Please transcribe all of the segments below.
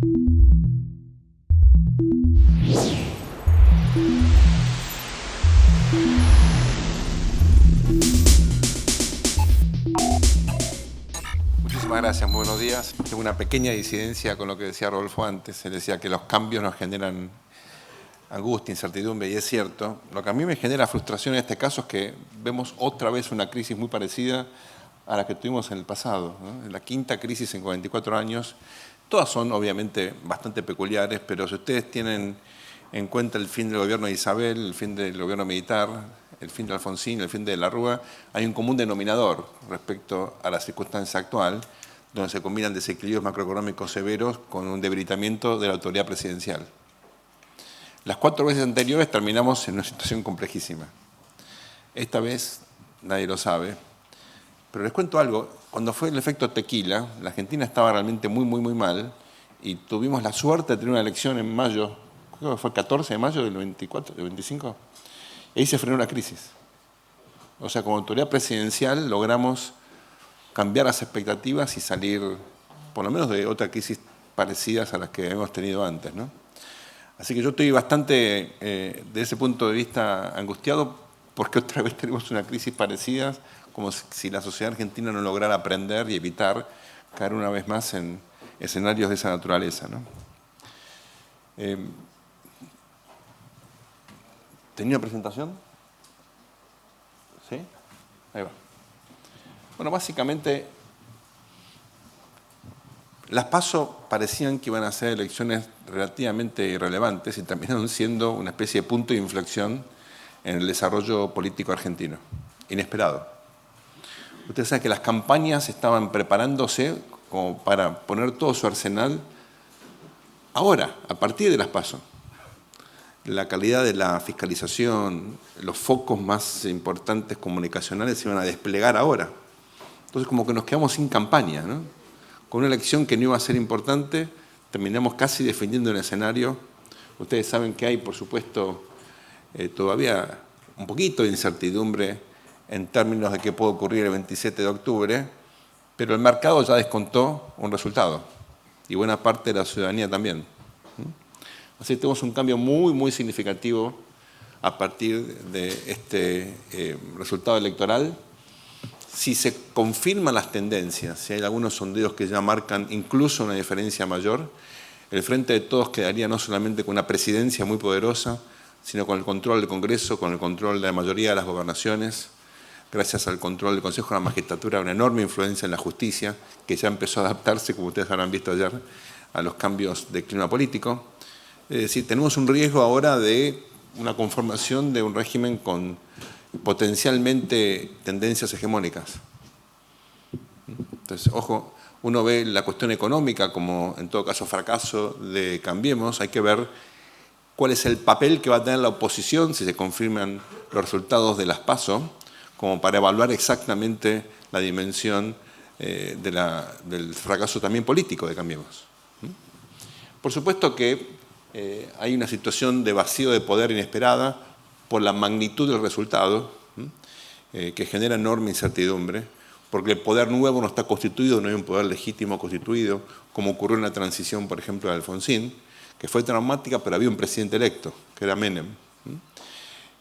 Muchísimas gracias, muy buenos días. Tengo una pequeña disidencia con lo que decía Rodolfo antes. Él decía que los cambios nos generan angustia, incertidumbre, y es cierto. Lo que a mí me genera frustración en este caso es que vemos otra vez una crisis muy parecida a la que tuvimos en el pasado, ¿no? En la quinta crisis en 44 años. Todas son obviamente bastante peculiares, pero si ustedes tienen en cuenta el fin del gobierno de Isabel, el fin del gobierno militar, el fin de Alfonsín, el fin de la Rúa, hay un común denominador respecto a la circunstancia actual, donde se combinan desequilibrios macroeconómicos severos con un debilitamiento de la autoridad presidencial. Las 4 veces anteriores terminamos en una situación complejísima. Esta vez nadie lo sabe, pero les cuento algo. Cuando fue el efecto tequila, la Argentina estaba realmente muy mal y tuvimos la suerte de tener una elección en mayo, creo que fue el 14 de mayo del 24, del 25, y ahí se frenó la crisis. O sea, como autoridad presidencial logramos cambiar las expectativas y salir, por lo menos, de otra crisis parecidas a las que hemos tenido antes, ¿no? Así que yo estoy bastante, de ese punto de vista, angustiado porque otra vez tenemos una crisis parecida, como si la sociedad argentina no lograra aprender y evitar caer una vez más en escenarios de esa naturaleza, ¿no? ¿Tenía presentación? ¿Sí? Ahí va. Bueno, básicamente, las PASO parecían que iban a ser elecciones relativamente irrelevantes y terminaron siendo una especie de punto de inflexión en el desarrollo político argentino. Inesperado. Ustedes saben que las campañas estaban preparándose como para poner todo su arsenal ahora, a partir de las PASO. La calidad de la fiscalización, los focos más importantes comunicacionales se iban a desplegar ahora. Entonces, como que nos quedamos sin campaña, ¿no? Con una elección que no iba a ser importante, terminamos casi defendiendo un escenario. Ustedes saben que hay, por supuesto, todavía un poquito de incertidumbre en términos de qué puede ocurrir el 27 de octubre, pero el mercado ya descontó un resultado, y buena parte de la ciudadanía también. Así que tenemos un cambio muy significativo a partir de este resultado electoral. Si se confirman las tendencias, si hay algunos sondeos que ya marcan incluso una diferencia mayor, el Frente de Todos quedaría no solamente con una presidencia muy poderosa, sino con el control del Congreso, con el control de la mayoría de las gobernaciones, gracias al control del Consejo de la Magistratura, una enorme influencia en la justicia, que ya empezó a adaptarse, como ustedes habrán visto ayer, a los cambios de clima político. Es decir, tenemos un riesgo ahora de una conformación de un régimen con potencialmente tendencias hegemónicas. Entonces, ojo, uno ve la cuestión económica como, en todo caso, fracaso de Cambiemos. Hay que ver cuál es el papel que va a tener la oposición si se confirman los resultados de las PASO, como para evaluar exactamente la dimensión del fracaso también político de Cambiemos. Por supuesto que hay una situación de vacío de poder inesperada por la magnitud del resultado, que genera enorme incertidumbre, porque el poder nuevo no está constituido, no hay un poder legítimo constituido, como ocurrió en la transición, por ejemplo, de Alfonsín, que fue traumática, pero había un presidente electo, que era Menem.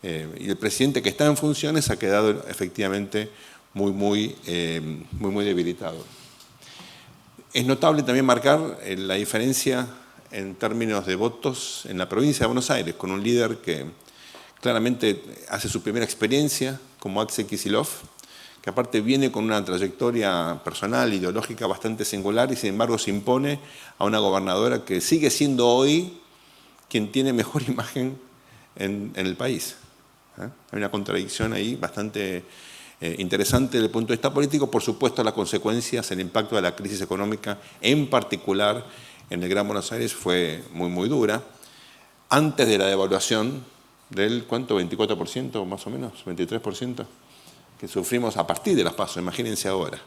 Y el presidente que está en funciones ha quedado efectivamente muy debilitado. Es notable también marcar la diferencia en términos de votos en la provincia de Buenos Aires, con un líder que claramente hace su primera experiencia como Axel Kicillof, que aparte viene con una trayectoria personal, ideológica bastante singular, y sin embargo se impone a una gobernadora que sigue siendo hoy quien tiene mejor imagen en el país. Hay una contradicción ahí bastante interesante desde el punto de vista político. Por supuesto, las consecuencias, el impacto de la crisis económica, en particular en el Gran Buenos Aires, fue muy dura. Antes de la devaluación del, ¿cuánto? 24% más o menos, 23%, que sufrimos a partir de las PASO, imagínense ahora.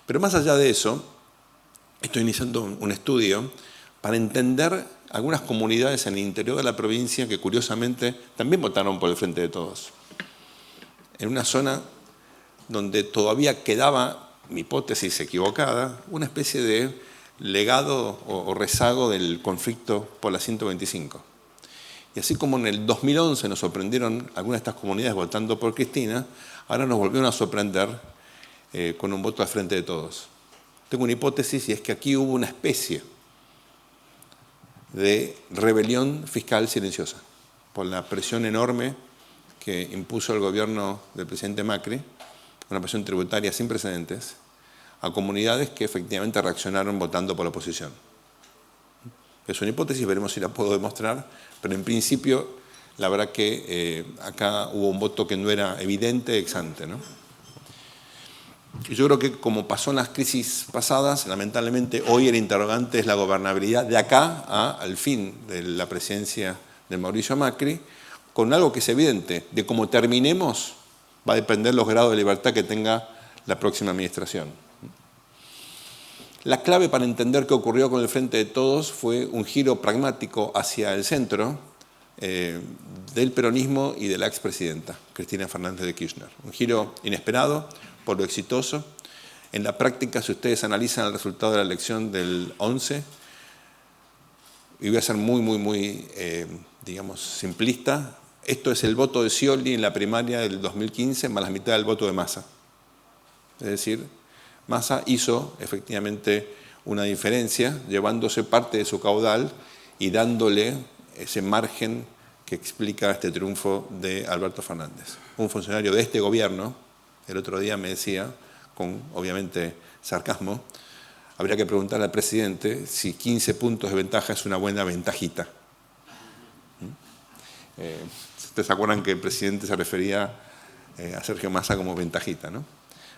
Pero más allá de eso, estoy iniciando un estudio para entender algunas comunidades en el interior de la provincia que curiosamente también votaron por el Frente de Todos. En una zona donde todavía quedaba, mi hipótesis equivocada, una especie de legado o rezago del conflicto por la 125. Y así como en el 2011 nos sorprendieron algunas de estas comunidades votando por Cristina, ahora nos volvieron a sorprender con un voto al Frente de Todos. Tengo una hipótesis y es que aquí hubo una especie de rebelión fiscal silenciosa por la presión enorme que impuso el gobierno del presidente Macri, una presión tributaria sin precedentes, a comunidades que efectivamente reaccionaron votando por la oposición. Es una hipótesis, veremos si la puedo demostrar, pero en principio la verdad que acá hubo un voto que no era evidente ex ante, ¿no? Y yo creo que como pasó en las crisis pasadas, lamentablemente hoy el interrogante es la gobernabilidad de acá al fin de la presidencia de Mauricio Macri, con algo que es evidente, de cómo terminemos va a depender los grados de libertad que tenga la próxima administración. La clave para entender qué ocurrió con el Frente de Todos fue un giro pragmático hacia el centro del peronismo y de la expresidenta, Cristina Fernández de Kirchner. Un giro inesperado, por lo exitoso. En la práctica, si ustedes analizan el resultado de la elección del 11, y voy a ser muy, digamos, simplista, esto es el voto de Scioli en la primaria del 2015 más la mitad del voto de Massa. Es decir, Massa hizo efectivamente una diferencia, llevándose parte de su caudal y dándole ese margen que explica este triunfo de Alberto Fernández. Un funcionario de este gobierno, el otro día me decía, con obviamente sarcasmo, habría que preguntarle al presidente si 15 puntos de ventaja es una buena ventajita. Ustedes se acuerdan que el presidente se refería a Sergio Massa como ventajita, ¿no?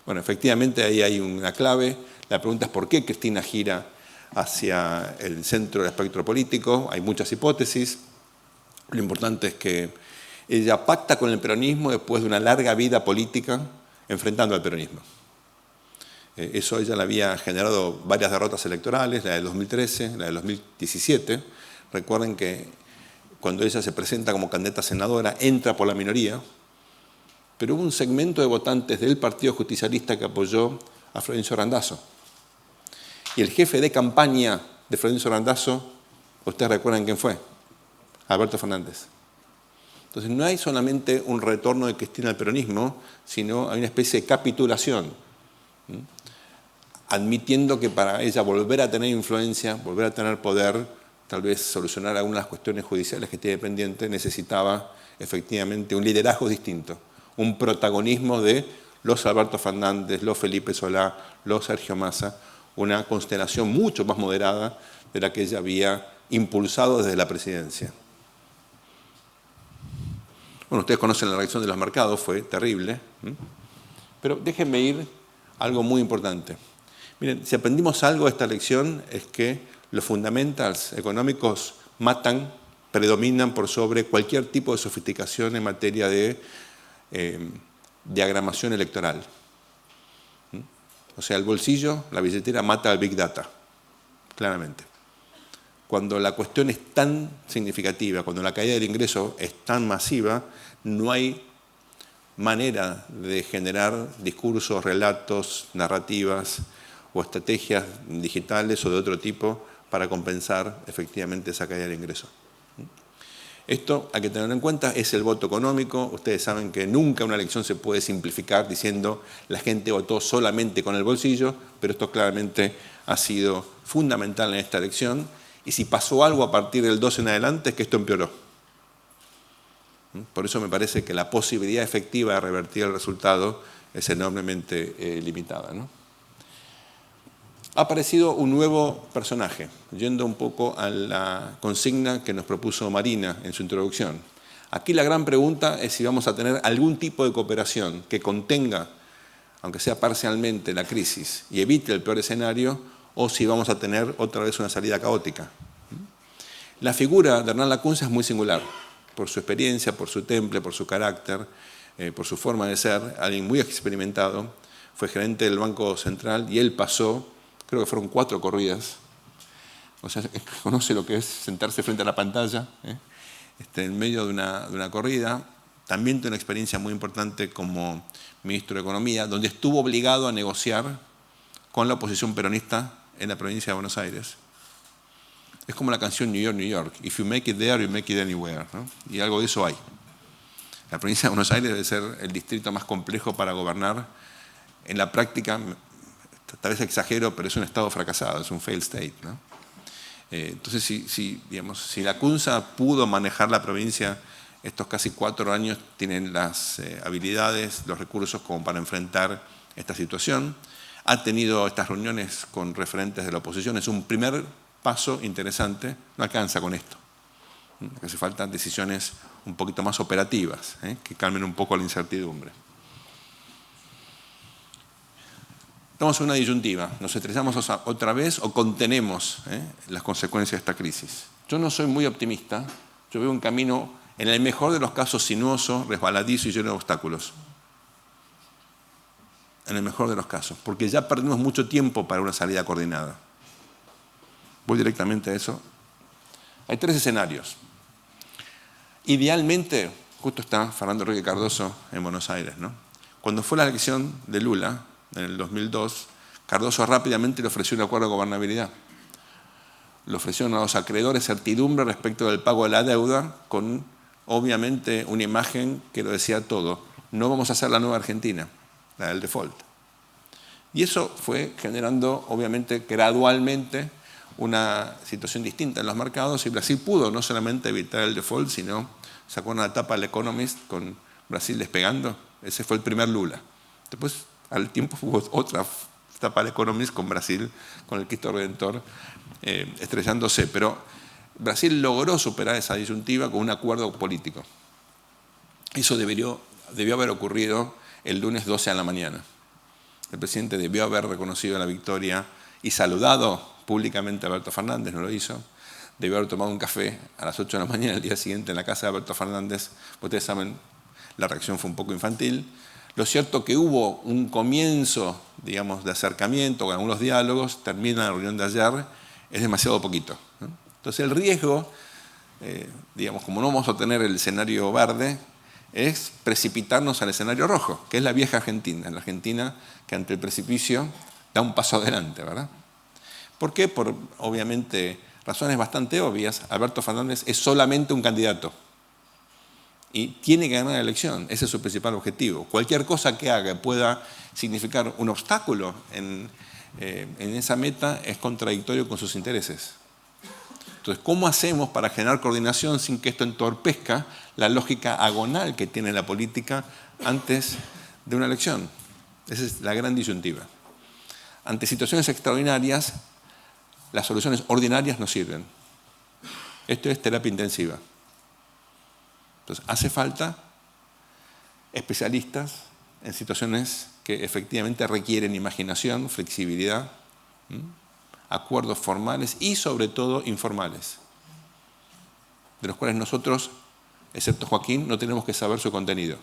Bueno, efectivamente ahí hay una clave. La pregunta es por qué Cristina gira hacia el centro del espectro político. Hay muchas hipótesis. Lo importante es que ella pacta con el peronismo después de una larga vida política enfrentando al peronismo. Eso ella le había generado varias derrotas electorales, la del 2013, la del 2017. Recuerden que cuando ella se presenta como candidata a senadora, entra por la minoría, pero hubo un segmento de votantes del Partido Justicialista que apoyó a Florencio Randazzo. Y el jefe de campaña de Florencio Randazzo, ustedes recuerdan quién fue, Alberto Fernández. Entonces no hay solamente un retorno de Cristina al peronismo, sino hay una especie de capitulación, admitiendo que para ella volver a tener influencia, volver a tener poder, tal vez solucionar algunas cuestiones judiciales que tiene pendiente, necesitaba efectivamente un liderazgo distinto, un protagonismo de los Alberto Fernández, los Felipe Solá, los Sergio Massa, una constelación mucho más moderada de la que ella había impulsado desde la presidencia. Bueno, ustedes conocen la reacción de los mercados, fue terrible, pero déjenme ir a algo muy importante. Miren, si aprendimos algo de esta lección es que los fundamentals económicos predominan por sobre cualquier tipo de sofisticación en materia de diagramación electoral. O sea, el bolsillo, la billetera mata al Big Data, claramente. Cuando la cuestión es tan significativa, cuando la caída del ingreso es tan masiva, no hay manera de generar discursos, relatos, narrativas o estrategias digitales o de otro tipo para compensar efectivamente esa caída del ingreso. Esto hay que tenerlo en cuenta, es el voto económico. Ustedes saben que nunca una elección se puede simplificar diciendo la gente votó solamente con el bolsillo, pero esto claramente ha sido fundamental en esta elección. Y si pasó algo a partir del 12 en adelante es que esto empeoró. Por eso me parece que la posibilidad efectiva de revertir el resultado es enormemente limitada, ¿no? Ha aparecido un nuevo personaje, yendo un poco a la consigna que nos propuso Marina en su introducción. Aquí la gran pregunta es si vamos a tener algún tipo de cooperación que contenga, aunque sea parcialmente, la crisis y evite el peor escenario, o si vamos a tener otra vez una salida caótica. La figura de Hernán Lacunza es muy singular, por su experiencia, por su temple, por su carácter, por su forma de ser, alguien muy experimentado, fue gerente del Banco Central y él pasó, creo que fueron 4 corridas, o sea, conoce lo que es sentarse frente a la pantalla, en medio de una corrida. También tiene una experiencia muy importante como ministro de Economía, donde estuvo obligado a negociar con la oposición peronista en la provincia de Buenos Aires. Es como la canción New York, New York. If you make it there, you make it anywhere, ¿no? Y algo de eso hay. La provincia de Buenos Aires debe ser el distrito más complejo para gobernar. En la práctica, tal vez exagero, pero es un estado fracasado, es un failed state, ¿no? Entonces, si la CUNSA pudo manejar la provincia estos casi 4 años, tienen las habilidades, los recursos como para enfrentar esta situación. Ha tenido estas reuniones con referentes de la oposición. Es un primer paso interesante. No alcanza con esto. Hace falta decisiones un poquito más operativas, que calmen un poco la incertidumbre. Estamos en una disyuntiva. ¿Nos estresamos otra vez o contenemos las consecuencias de esta crisis? Yo no soy muy optimista. Yo veo un camino, en el mejor de los casos, sinuoso, resbaladizo y lleno de obstáculos. En el mejor de los casos. Porque ya perdimos mucho tiempo para una salida coordinada. Voy directamente a eso. Hay 3 escenarios. Idealmente, justo está Fernando Henrique Cardoso en Buenos Aires, ¿no? Cuando fue la elección de Lula, en el 2002, Cardoso rápidamente le ofreció un acuerdo de gobernabilidad. Le ofrecieron a los acreedores certidumbre respecto del pago de la deuda, con obviamente una imagen que lo decía todo. No vamos a hacer la nueva Argentina, la del default. Y eso fue generando, obviamente, gradualmente una situación distinta en los mercados, y Brasil pudo no solamente evitar el default, sino sacó una etapa al Economist con Brasil despegando. Ese fue el primer Lula. Después, al tiempo, hubo otra etapa al Economist con Brasil, con el Cristo Redentor, estrellándose. Pero Brasil logró superar esa disyuntiva con un acuerdo político. Eso debió haber ocurrido el lunes 12 a la mañana. El presidente debió haber reconocido la victoria y saludado públicamente a Alberto Fernández, no lo hizo. Debió haber tomado un café a las 8 de la mañana el día siguiente en la casa de Alberto Fernández. Ustedes saben, la reacción fue un poco infantil. Lo cierto que hubo un comienzo, digamos, de acercamiento con algunos diálogos, termina la reunión de ayer, es demasiado poquito, ¿no? Entonces el riesgo, digamos, como no vamos a tener el escenario verde, es precipitarnos al escenario rojo, que es la vieja Argentina, la Argentina que ante el precipicio da un paso adelante, ¿verdad? ¿Por qué? Por, obviamente, razones bastante obvias. Alberto Fernández es solamente un candidato y tiene que ganar la elección. Ese es su principal objetivo. Cualquier cosa que haga pueda significar un obstáculo en esa meta es contradictorio con sus intereses. Entonces, ¿cómo hacemos para generar coordinación sin que esto entorpezca la lógica agonal que tiene la política antes de una elección? Esa es la gran disyuntiva. Ante situaciones extraordinarias, las soluciones ordinarias no sirven. Esto es terapia intensiva. Entonces, hace falta especialistas en situaciones que efectivamente requieren imaginación, flexibilidad, acuerdos formales y, sobre todo, informales, de los cuales nosotros, excepto Joaquín, no tenemos que saber su contenido.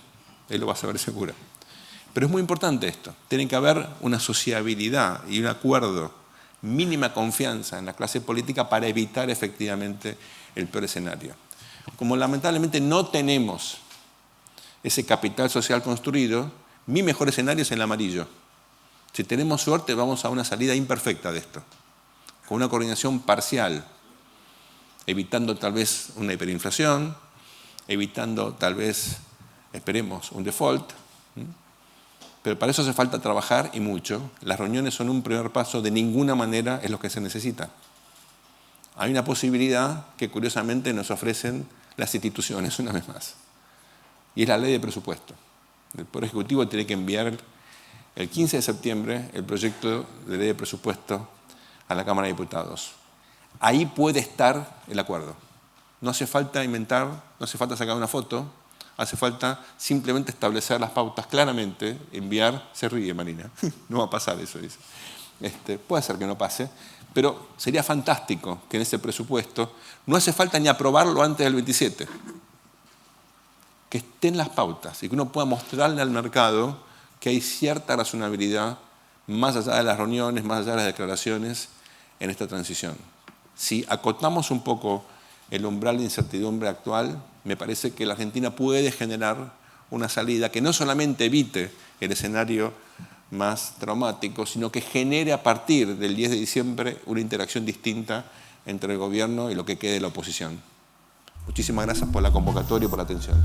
Él lo va a saber seguro. Pero es muy importante esto. Tiene que haber una sociabilidad y un acuerdo, mínima confianza en la clase política para evitar efectivamente el peor escenario. Como lamentablemente no tenemos ese capital social construido, mi mejor escenario es el amarillo. Si tenemos suerte, vamos a una salida imperfecta de esto, con una coordinación parcial, evitando tal vez una hiperinflación, evitando tal vez, esperemos, un default. Pero para eso hace falta trabajar y mucho. Las reuniones son un primer paso, de ninguna manera es lo que se necesita. Hay una posibilidad que curiosamente nos ofrecen las instituciones una vez más. Y es la ley de presupuesto. El Poder Ejecutivo tiene que enviar el 15 de septiembre el proyecto de ley de presupuesto a la Cámara de Diputados. Ahí puede estar el acuerdo. No hace falta inventar, no hace falta sacar una foto, hace falta simplemente establecer las pautas claramente, enviar, se ríe Marina, no va a pasar eso, dice. Puede ser que no pase, pero sería fantástico que en ese presupuesto no hace falta ni aprobarlo antes del 27, que estén las pautas y que uno pueda mostrarle al mercado que hay cierta razonabilidad más allá de las reuniones, más allá de las declaraciones en esta transición. Si acotamos un poco el umbral de incertidumbre actual, me parece que la Argentina puede generar una salida que no solamente evite el escenario más traumático, sino que genere a partir del 10 de diciembre una interacción distinta entre el gobierno y lo que quede de la oposición. Muchísimas gracias por la convocatoria y por la atención.